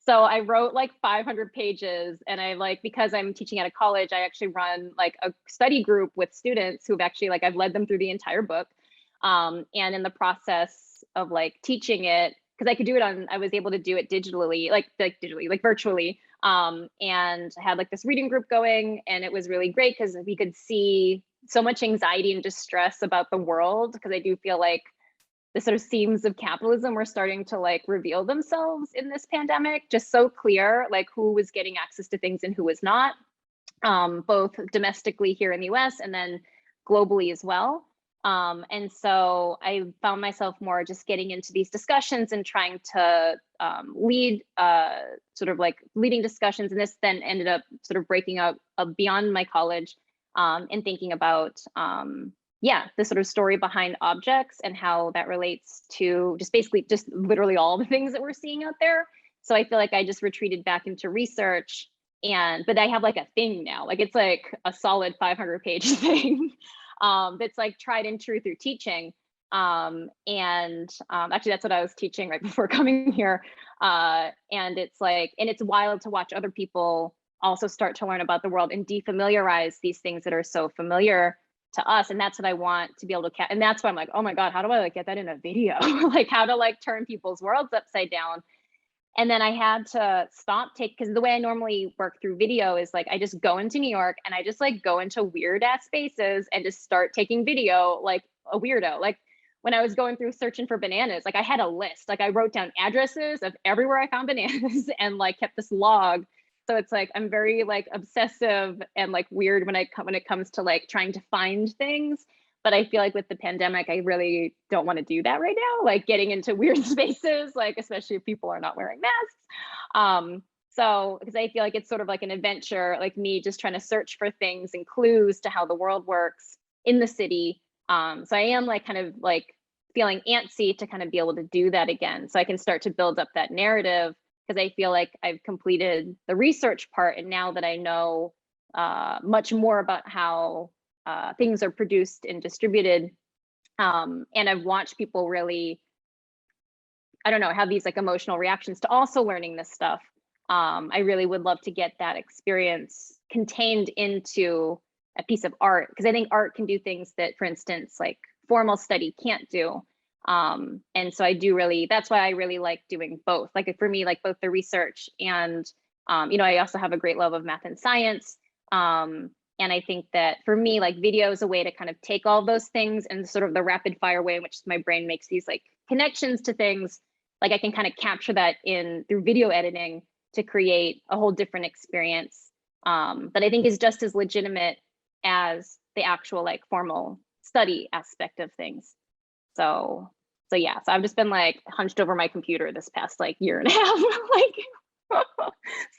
So I wrote like 500 pages, and I like, because I'm teaching at a college, I actually run like a study group with students who've actually like, I've led them through the entire book. And in the process of like teaching it, because I could do it on, I was able to do it digitally, like virtually. And I had like this reading group going, and it was really great because we could see so much anxiety and distress about the world, because I do feel like the sort of seams of capitalism were starting to like reveal themselves in this pandemic, just so clear, like who was getting access to things and who was not, both domestically here in the US and then globally as well. And so I found myself more just getting into these discussions and trying to lead sort of like leading discussions. And this then ended up sort of breaking up beyond my college and thinking about, the sort of story behind objects and how that relates to just basically just literally all the things that we're seeing out there. So I feel like I just retreated back into research, but I have like a thing now, like it's like a solid 500-page thing that's like tried and true through teaching. Actually that's what I was teaching right before coming here. And it's like, and it's wild to watch other people also start to learn about the world and defamiliarize these things that are so familiar to us. And that's what I want to be able to and that's why I'm like, oh my God, how do I like get that in a video? Like how to like turn people's worlds upside down. And then I had to stop because the way I normally work through video is like, I just go into New York and I just like go into weird ass spaces and just start taking video like a weirdo. Like when I was going through searching for bananas, like I had a list, like I wrote down addresses of everywhere I found bananas and like kept this log. So it's like, I'm very like obsessive and like weird when it comes to like trying to find things. But I feel like with the pandemic, I really don't want to do that right now, like getting into weird spaces, like especially if people are not wearing masks. So because I feel like it's sort of like an adventure, like me just trying to search for things and clues to how the world works in the city. So I am like kind of like feeling antsy to kind of be able to do that again. So I can start to build up that narrative, because I feel like I've completed the research part. And now that I know much more about how things are produced and distributed, and I've watched people really, I don't know, have these like emotional reactions to also learning this stuff. I really would love to get that experience contained into a piece of art, because I think art can do things that, for instance, like formal study can't do. And so I do really, that's why I really like doing both. Like for me, like both the research and, I also have a great love of math and science. And I think that for me, like video is a way to kind of take all those things and sort of the rapid fire way in which my brain makes these like connections to things. Like I can kind of capture that through video editing to create a whole different experience that I think is just as legitimate as the actual like formal study aspect of things. So yeah, so I've just been like hunched over my computer this past like year and a half, like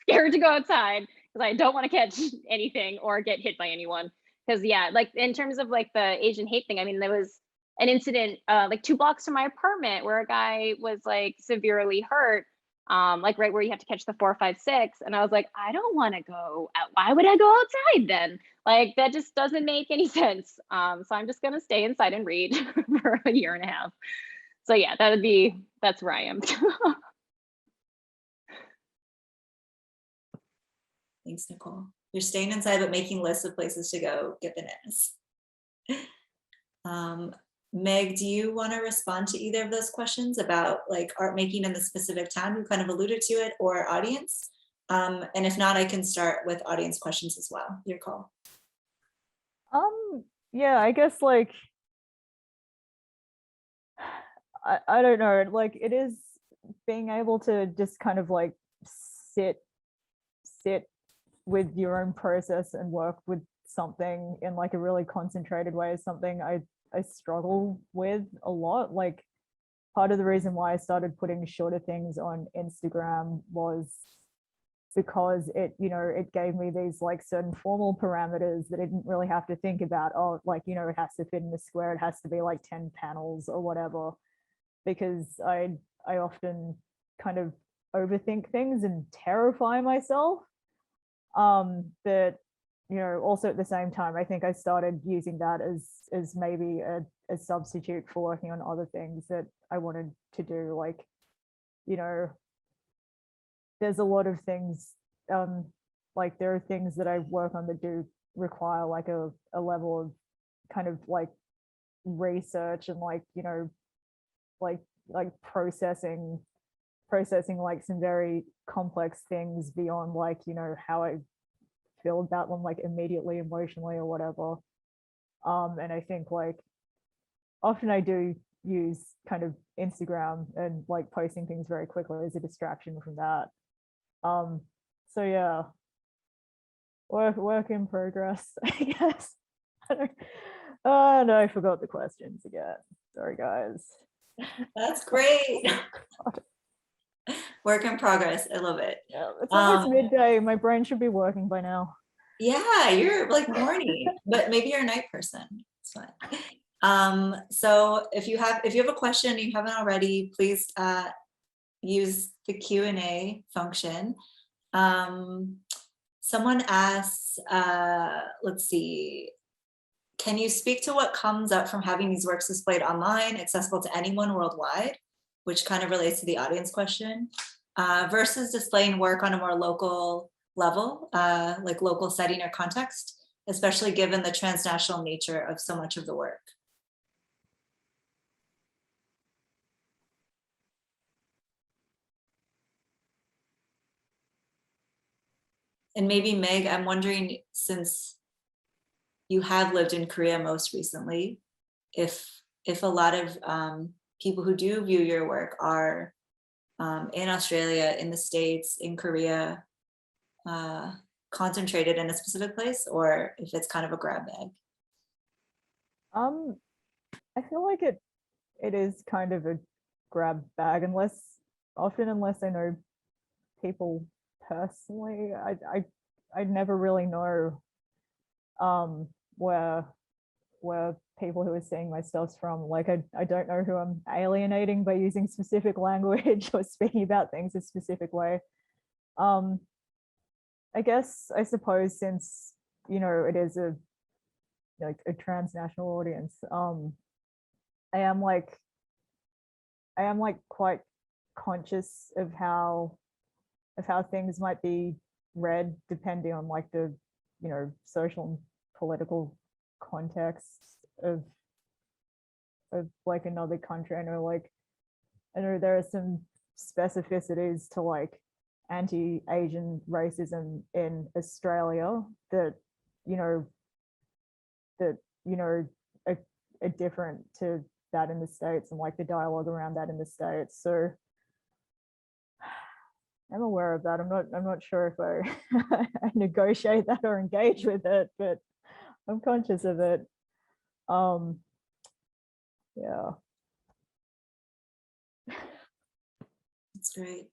scared to go outside because I don't want to catch anything or get hit by anyone. Because yeah, like in terms of like the Asian hate thing, I mean, there was an incident like 2 blocks from my apartment where a guy was like severely hurt, like right where you have to catch the 456. And I was like, I don't want to go out. Why would I go outside then? Like that just doesn't make any sense. So I'm just gonna stay inside and read for a year and a half. So yeah, that's where I am. Thanks, Nicole. You're staying inside, but making lists of places to go get bananas. Meg, do you want to respond to either of those questions about like art making in the specific time? You kind of alluded to it, or audience. And if not, I can start with audience questions as well. Your call. Yeah, I guess like I don't know, like it is being able to just kind of like sit with your own process and work with something in like a really concentrated way is something I struggle with a lot. Like part of the reason why I started putting shorter things on Instagram was because it, you know, it gave me these like certain formal parameters that I didn't really have to think about. Oh, like, you know, it has to fit in a square, it has to be like 10 panels or whatever, because I often kind of overthink things and terrify myself. But you know, also at the same time, I think I started using that as maybe a substitute for working on other things that I wanted to do. Like, you know, there's a lot of things, like there are things that I work on that do require like a level of kind of like research and like, you know, like processing like some very complex things beyond like, you know, how I feel about them like immediately emotionally or whatever. And I think like often I do use kind of Instagram and like posting things very quickly as a distraction from that. So yeah, work in progress, I guess. Oh no, I forgot the questions again. Sorry guys. That's great. Work in progress. I love it. Yeah, it's almost midday. My brain should be working by now. Yeah, you're like morning, but maybe you're a night person. It's fine. So if you have a question you haven't already, please use the Q&A function. Someone asks, let's see, can you speak to what comes up from having these works displayed online, accessible to anyone worldwide, which kind of relates to the audience question, versus displaying work on a more local level, like local setting or context, especially given the transnational nature of so much of the work? And maybe Meg, I'm wondering, since you have lived in Korea most recently, if a lot of people who do view your work are in Australia, in the States, in Korea, concentrated in a specific place, or if it's kind of a grab bag. I feel like it is kind of a grab bag, unless I know people personally. I never really know where people who are seeing my stuff's from. Like I don't know who I'm alienating by using specific language or speaking about things a specific way. I suppose since, you know, it is a transnational audience, I am like quite conscious of how things might be read depending on like the, you know, social and political context of like another country. I know there are some specificities to like anti-Asian racism in Australia that are different to that in the States, and like the dialogue around that in the States. So I'm aware of that. I'm not sure if I negotiate that or engage with it, but I'm conscious of it. Yeah. That's great.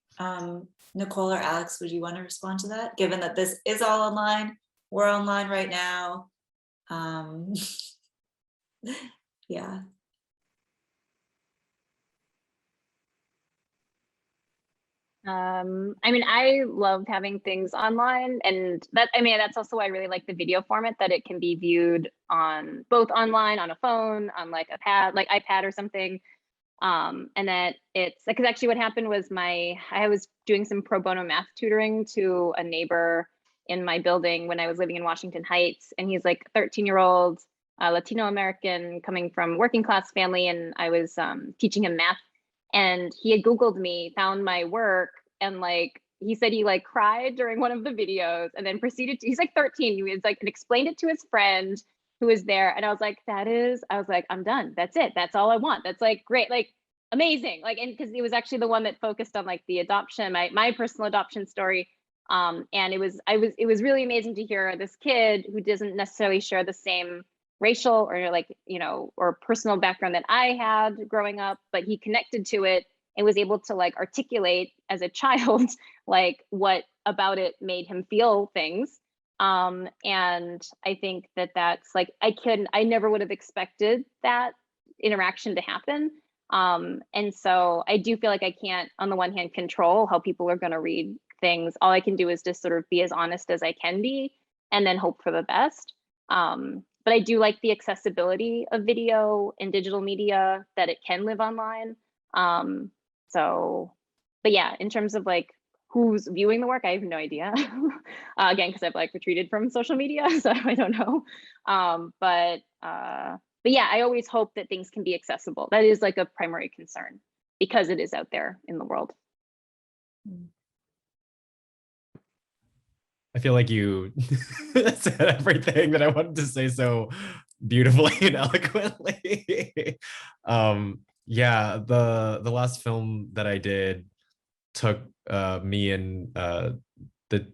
Nicole or Alex, would you want to respond to that? Given that this is all online, we're online right now. Yeah. I mean, I loved having things online, and that's also why I really like the video format, that it can be viewed on both online, on a phone, on like a pad, like iPad or something. And that it's because actually what happened was I was doing some pro bono math tutoring to a neighbor in my building when I was living in Washington Heights, and he's like 13-year-old Latino American coming from working class family, and I was teaching him math. And he had Googled me, found my work, and like he said he like cried during one of the videos, and then proceeded to, he's like 13, he was like, and explained it to his friend who was there. And I was like, I'm done. That's it. That's all I want. That's like great. Like amazing. Like, and because it was actually the one that focused on like the adoption, my personal adoption story. And it was really amazing to hear this kid who doesn't necessarily share the same racial or like, you know, or personal background that I had growing up, but he connected to it and was able to like articulate as a child, like what about it made him feel things. And I think that that's like, I never would have expected that interaction to happen. And so I do feel like I can't, on the one hand, control how people are going to read things. All I can do is just sort of be as honest as I can be and then hope for the best. But I do like the accessibility of video and digital media, that it can live online. But yeah, in terms of like who's viewing the work, I have no idea. Again, because I've like retreated from social media, so I don't know. But yeah, I always hope that things can be accessible. That is like a primary concern because it is out there in the world. I feel like you said everything that I wanted to say so beautifully and eloquently. Yeah, the last film that I did took me and the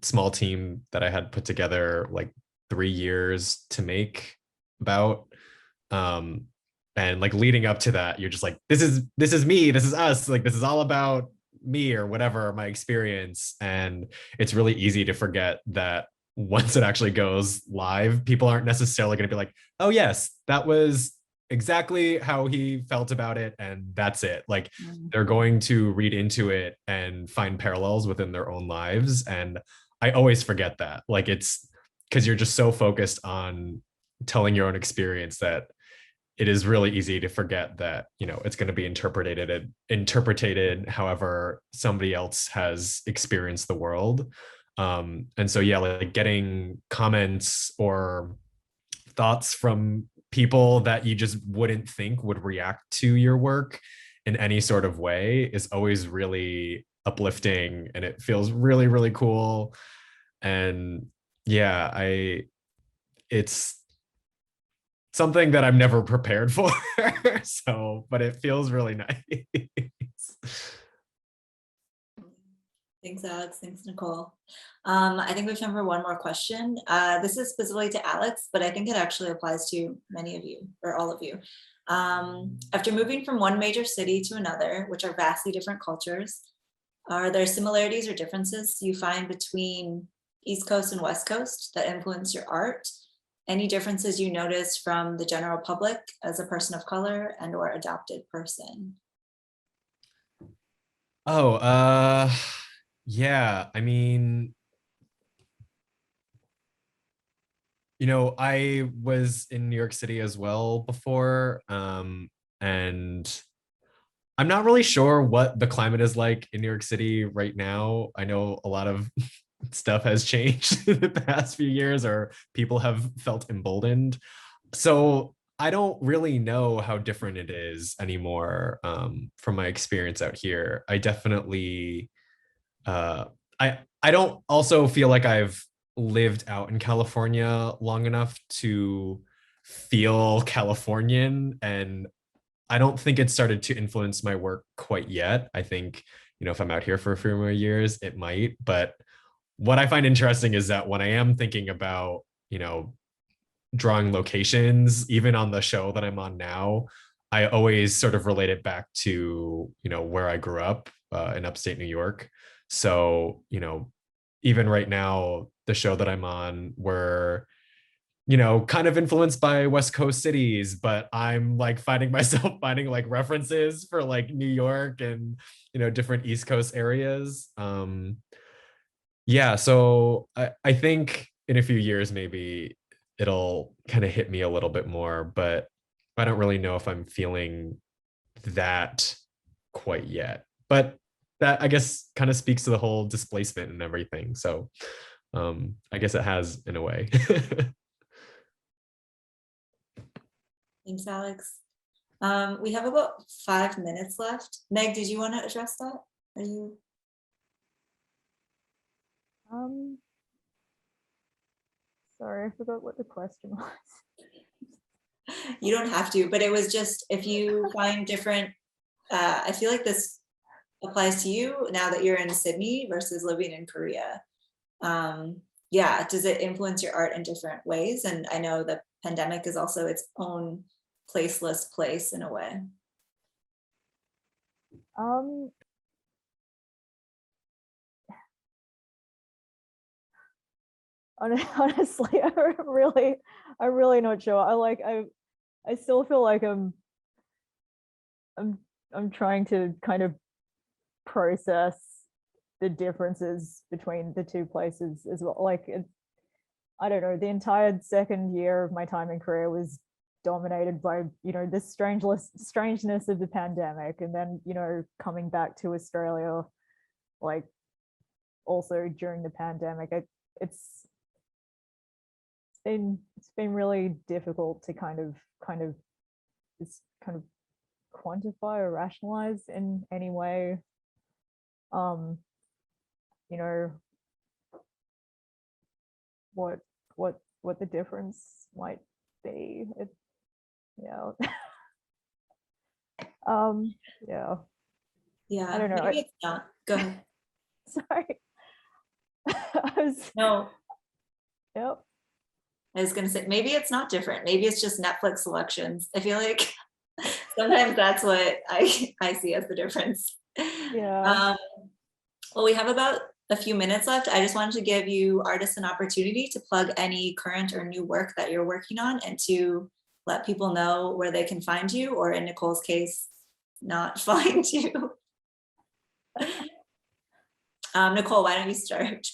small team that I had put together like 3 years to make about. And like leading up to that, you're just like, this is me, this is us, like this is all about me or whatever, my experience. And it's really easy to forget that once it actually goes live, people aren't necessarily going to be like, oh yes, that was exactly how he felt about it and that's it. Like they're going to read into it and find parallels within their own lives. And I always forget that. Like it's because you're just so focused on telling your own experience that it is really easy to forget that, you know, it's going to be interpreted however somebody else has experienced the world. And so, yeah, like getting comments or thoughts from people that you just wouldn't think would react to your work in any sort of way is always really uplifting, and it feels really, really cool. And yeah, it's something that I'm never prepared for. So, but it feels really nice. Thanks, Alex. Thanks, Nicole. I think we have time for one more question. This is specifically to Alex, but I think it actually applies to many of you or all of you. After moving from one major city to another, which are vastly different cultures, are there similarities or differences you find between East Coast and West Coast that influence your art? Any differences you notice from the general public as a person of color and or adopted person? Oh, yeah, I mean, you know, I was in New York City as well before, and I'm not really sure what the climate is like in New York City right now. I know a lot of stuff has changed in the past few years, or people have felt emboldened. So I don't really know how different it is anymore from my experience out here. I definitely, I don't also feel like I've lived out in California long enough to feel Californian, and I don't think it started to influence my work quite yet. I think, you know, if I'm out here for a few more years, it might. But what I find interesting is that when I am thinking about, you know, drawing locations, even on the show that I'm on now, I always sort of relate it back to, you know, where I grew up in upstate New York. So, you know, even right now, the show that I'm on, we're, you know, kind of influenced by West Coast cities, but I'm like finding myself finding like references for like New York and, you know, different East Coast areas. Yeah, so I think in a few years, maybe it'll kind of hit me a little bit more, but I don't really know if I'm feeling that quite yet. But that, I guess, kind of speaks to the whole displacement and everything. So I guess it has in a way. Thanks, Alex. We have about 5 minutes left. Meg, did you want to address that? Are you? Sorry, I forgot what the question was. You don't have to, but it was just if you find different I feel like this applies to you now that you're in Sydney versus living in Korea. Yeah, does it influence your art in different ways? And I know the pandemic is also its own placeless place in a way. Honestly, I'm really not sure. I still feel like I'm trying to kind of process the differences between the two places as well. Like, I don't know, the entire second year of my time in Korea was dominated by, this strangeness of the pandemic, and then, coming back to Australia, like, also during the pandemic. It's been really difficult to kind of just kind of quantify or rationalize in any way, what the difference might be. Yeah. Yeah. Yeah, I don't know. maybe it's not. Go ahead. Sorry. No, Yep. I was gonna say, maybe it's not different. Maybe it's just Netflix selections. I feel like sometimes that's what I see as the difference. Yeah. Well, we have about a few minutes left. I just wanted to give you artists an opportunity to plug any current or new work that you're working on, and to let people know where they can find you, or in Nicole's case, not find you. Nicole, why don't you start?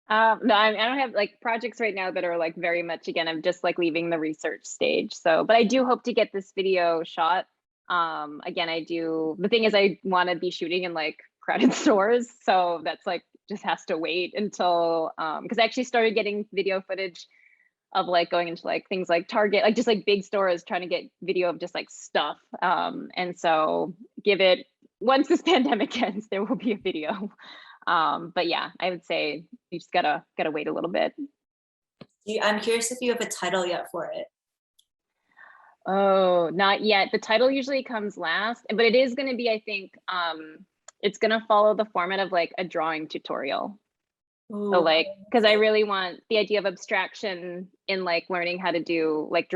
No, I don't have like projects right now that are like very much, again, I'm just like leaving the research stage. So, but I do hope to get this video shot. Again, the thing is I want to be shooting in like crowded stores. So that's like, just has to wait until, because I actually started getting video footage of like going into like things like Target, like just like big stores, trying to get video of just like stuff. And so once this pandemic ends, there will be a video. But yeah, I would say you just gotta wait a little bit. I'm curious if you have a title yet for it. Oh, not yet. The title usually comes last, but it is going to be, I think, it's going to follow the format of like a drawing tutorial. Ooh, so like, because I really want the idea of abstraction in like learning how to do like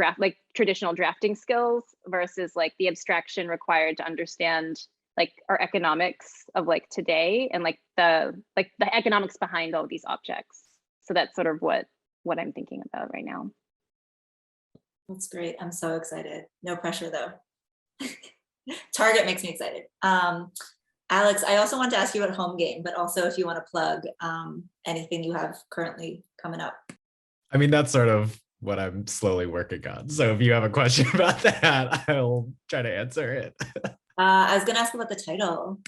traditional drafting skills versus like the abstraction required to understand like our economics of like today, and like the economics behind all of these objects. So that's sort of what I'm thinking about right now. That's great. I'm so excited. No pressure though. Target makes me excited. Alex, I also want to ask you about Home Game, but also if you want to plug anything you have currently coming up. I mean, that's sort of what I'm slowly working on. So if you have a question about that, I'll try to answer it. I was going to ask about the title.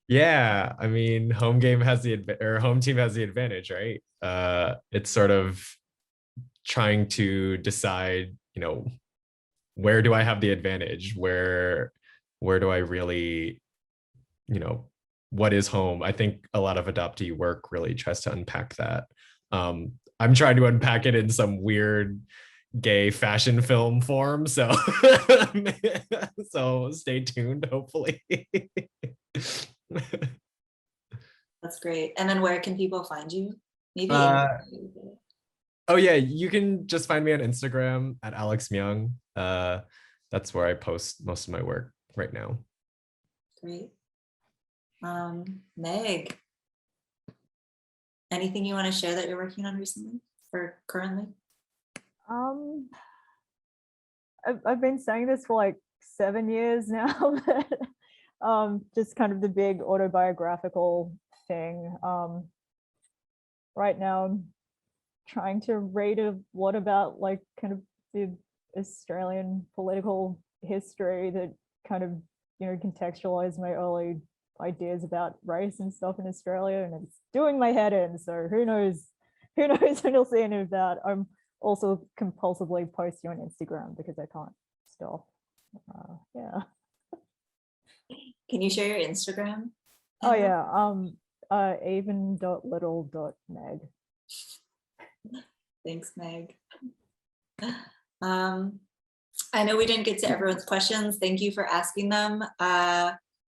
Yeah, I mean, Home Team has the advantage, right? It's sort of trying to decide, where do I have the advantage? Where do I really, what is home? I think a lot of adoptee work really tries to unpack that. I'm trying to unpack it in some weird gay fashion film form, so so stay tuned, hopefully. That's great. And then where can people find you? Maybe. Oh yeah, you can just find me on Instagram at Alex Myung. That's where I post most of my work right now. Great. Meg, anything you want to share that you're working on recently or currently? I've been saying this for like 7 years now, but just kind of the big autobiographical thing. Right now I'm trying to read a lot about like kind of the Australian political history that kind of, contextualize my early ideas about race and stuff in Australia, and it's doing my head in. So who knows when you'll see any of that. I'm also compulsively posting on Instagram because I can't stop. Yeah. Can you share your Instagram? Oh yeah. Even.little.meg. Thanks, Meg. I know we didn't get to everyone's questions. Thank you for asking them.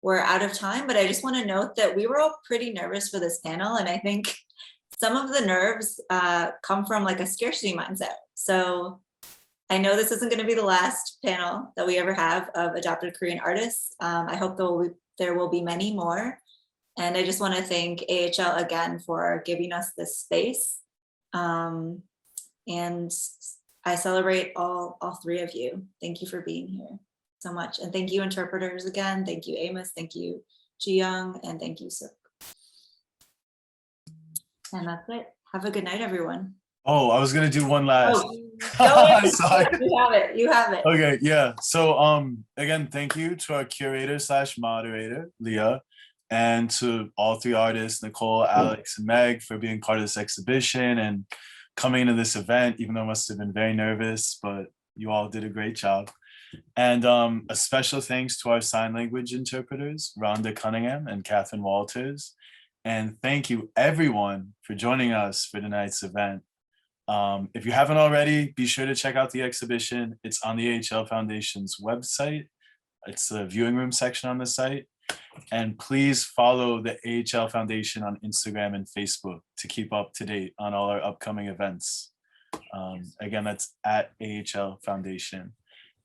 We're out of time, but I just want to note that we were all pretty nervous for this panel. And I think some of the nerves come from like a scarcity mindset. So I know this isn't going to be the last panel that we ever have of adopted Korean artists. I hope there will be many more. And I just want to thank AHL again for giving us this space. And I celebrate all three of you. Thank you for being here so much. And thank you interpreters again. Thank you, Amos. Thank you, Ji-young. And thank you, Suk. And that's it. Have a good night, everyone. Oh, I was gonna do one last. Oh, Sorry. You have it. You have it. Okay, yeah. So again, thank you to our curator / moderator, Leah, and to all three artists, Nicole, Alex, and Meg, for being part of this exhibition and coming into this event, even though I must have been very nervous, but you all did a great job. And a special thanks to our sign language interpreters, Rhonda Cunningham and Catherine Walters. And thank you everyone for joining us for tonight's event. If you haven't already, be sure to check out the exhibition. It's on the AHL Foundation's website. It's the viewing room section on the site. And please follow the AHL Foundation on Instagram and Facebook to keep up to date on all our upcoming events. Again, that's at AHL Foundation.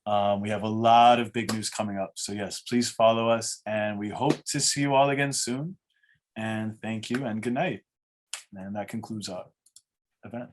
We have a lot of big news coming up. So yes, please follow us, and we hope to see you all again soon. And thank you and good night. And that concludes our event.